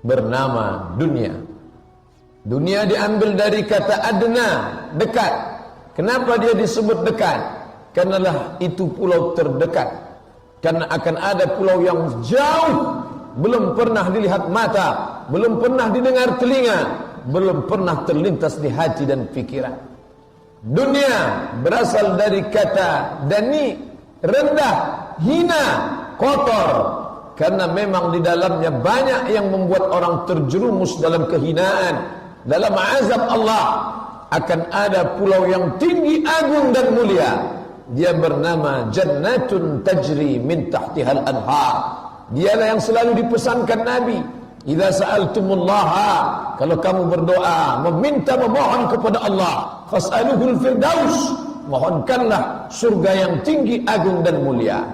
bernama dunia. Dunia diambil dari kata adna, dekat. Kenapa dia disebut dekat? Karenalah itu pulau terdekat. Karena akan ada pulau yang jauh, belum pernah dilihat mata, belum pernah didengar telinga, belum pernah terlintas di hati dan pikiran. Dunia berasal dari kata dani, rendah, hina, kotor. Karena memang di dalamnya banyak yang membuat orang terjerumus dalam kehinaan, dalam azab Allah. Akan ada pulau yang tinggi, agung dan mulia. Dia bernama Jannatun Tajri min tahtihal anhar. Dialah yang selalu dipesankan Nabi. Idza sa'altumullaha, kalau kamu berdoa, meminta, memohon kepada Allah, fas'aluhul firdaus, mohonkanlah surga yang tinggi, agung dan mulia.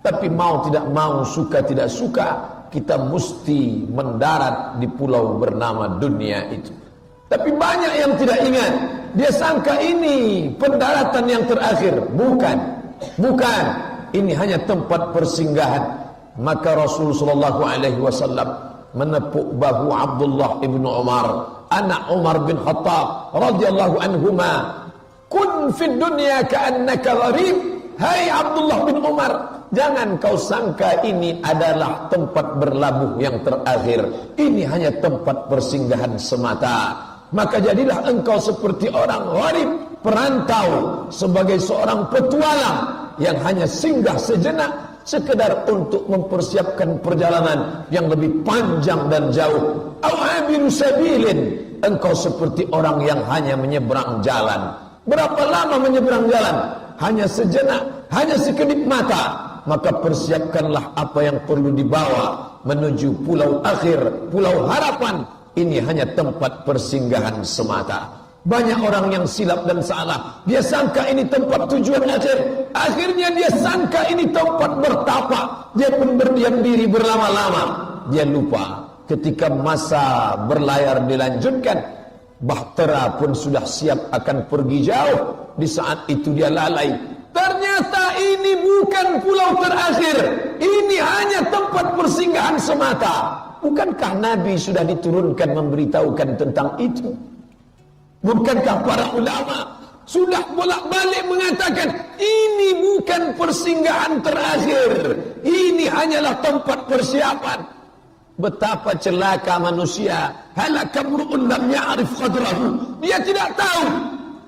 Tapi mau tidak mau, suka tidak suka, kita mesti mendarat di pulau bernama dunia itu. Tapi banyak yang tidak ingat. Dia sangka ini pendaratan yang terakhir. Bukan. Bukan. Ini hanya tempat persinggahan. Maka Rasulullah SAW menepuk bahu Abdullah ibn Umar, anak Umar bin Khattab radhiyallahu anhuma. Kun fid dunya ka'annaka gharib. Hai Abdullah bin Umar, jangan kau sangka ini adalah tempat berlabuh yang terakhir. Ini hanya tempat persinggahan semata. Maka jadilah engkau seperti orang gharib, perantau, sebagai seorang petualang yang hanya singgah sejenak, sekedar untuk mempersiapkan perjalanan yang lebih panjang dan jauh. Awabiru sabilin, engkau seperti orang yang hanya menyeberang jalan. Berapa lama menyeberang jalan? Hanya sejenak, hanya sekedip mata. Maka persiapkanlah apa yang perlu dibawa menuju pulau akhir, pulau harapan. Ini hanya tempat persinggahan semata. Banyak orang yang silap dan salah. Dia sangka ini tempat tujuan akhir. Akhirnya dia sangka ini tempat bertapa. Dia pun berdiam diri berlama-lama. Dia lupa ketika masa berlayar dilanjutkan, bahtera pun sudah siap akan pergi jauh. Di saat itu dia lalai. Ternyata ini bukan pulau terakhir. Ini hanya tempat persinggahan semata. Bukankah Nabi sudah diturunkan memberitahukan tentang itu? Bukankah para ulama sudah bolak-balik mengatakan ini bukan persinggahan terakhir, ini hanyalah tempat persiapan? Betapa celaka manusia. Halaka mru'un lam ya'rif qadrahu. Dia tidak tahu.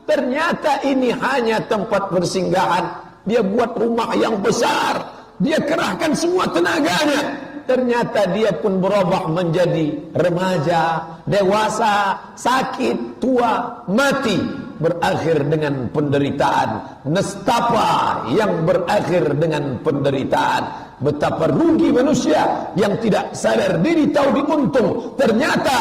Ternyata ini hanya tempat persinggahan. Dia buat rumah yang besar. Dia kerahkan semua tenaganya. Ternyata dia pun berubah menjadi remaja, dewasa, sakit, tua, mati, berakhir dengan penderitaan. Nestapa yang berakhir dengan penderitaan. Betapa rugi manusia yang tidak sadar diri, tahu diuntung. Ternyata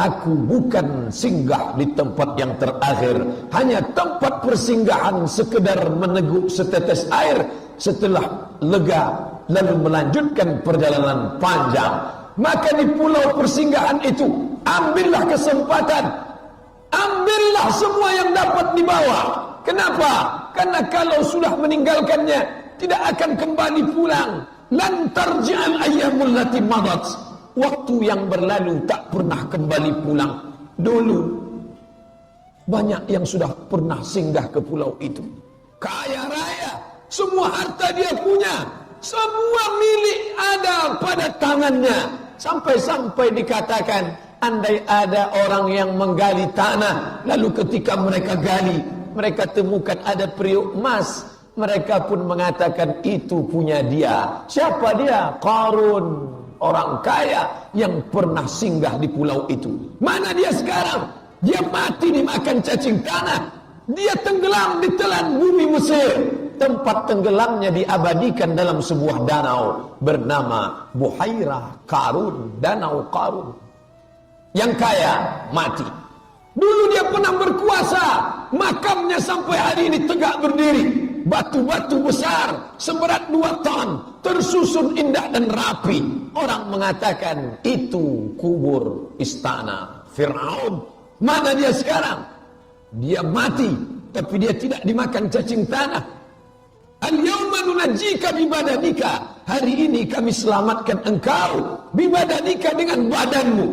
aku bukan singgah di tempat yang terakhir, hanya tempat persinggahan, sekedar meneguk setetes air setelah lega, lalu melanjutkan perjalanan panjang. Maka di pulau persinggahan itu, ambillah kesempatan, ambillah semua yang dapat dibawa. Kenapa? Karena kalau sudah meninggalkannya, tidak akan kembali pulang. Lan tarji'al ayyamul lati madat. Waktu yang berlalu tak pernah kembali pulang. Dulu banyak yang sudah pernah singgah ke pulau itu. Kaya raya, semua harta dia punya, semua milik ada pada tangannya. Sampai-sampai dikatakan, andai ada orang yang menggali tanah, lalu ketika mereka gali, mereka temukan ada periuk emas, mereka pun mengatakan itu punya dia. Siapa dia? Qarun, orang kaya yang pernah singgah di pulau itu. Mana dia sekarang? Dia mati dimakan cacing tanah. Dia tenggelam di telan bumi Mesir. Tempat tenggelamnya diabadikan dalam sebuah danau bernama Buhairah Qarun, Danau Qarun. Yang kaya mati. Dulu dia pernah berkuasa, makamnya sampai hari ini tegak berdiri. Batu-batu besar seberat 2 ton, tersusun indah dan rapi. Orang mengatakan itu kubur istana Fir'aun. Mana dia sekarang? Dia mati, tapi dia tidak dimakan cacing tanah. Al-yawma nunajjika bibadanika. hari ini kami selamatkan engkau bibadanika dengan badanmu.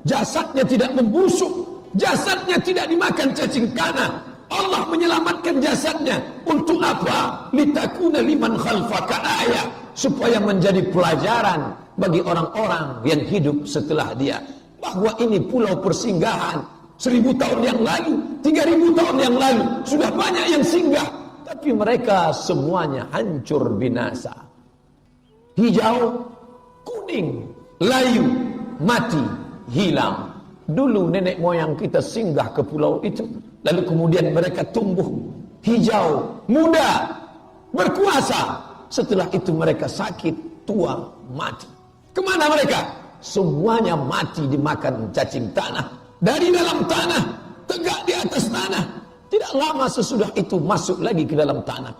Jasadnya tidak membusuk, jasadnya tidak dimakan cacing tanah. Allah menyelamatkan jasadnya untuk apa? Litakuna liman khalfaka ayah, supaya menjadi pelajaran bagi orang-orang yang hidup setelah dia, bahwa ini pulau persinggahan. 1000 tahun yang lalu, 3000 tahun yang lalu sudah banyak yang singgah, tapi mereka semuanya hancur binasa. Hijau, kuning, layu, mati, hilang. Dulu nenek moyang kita singgah ke pulau itu, lalu kemudian mereka tumbuh hijau, muda, berkuasa. Setelah itu mereka sakit, tua, mati. Kemana mereka? Semuanya mati dimakan cacing tanah. Dari dalam tanah, tegak di atas tanah. Tidak lama sesudah itu masuk lagi ke dalam tanah.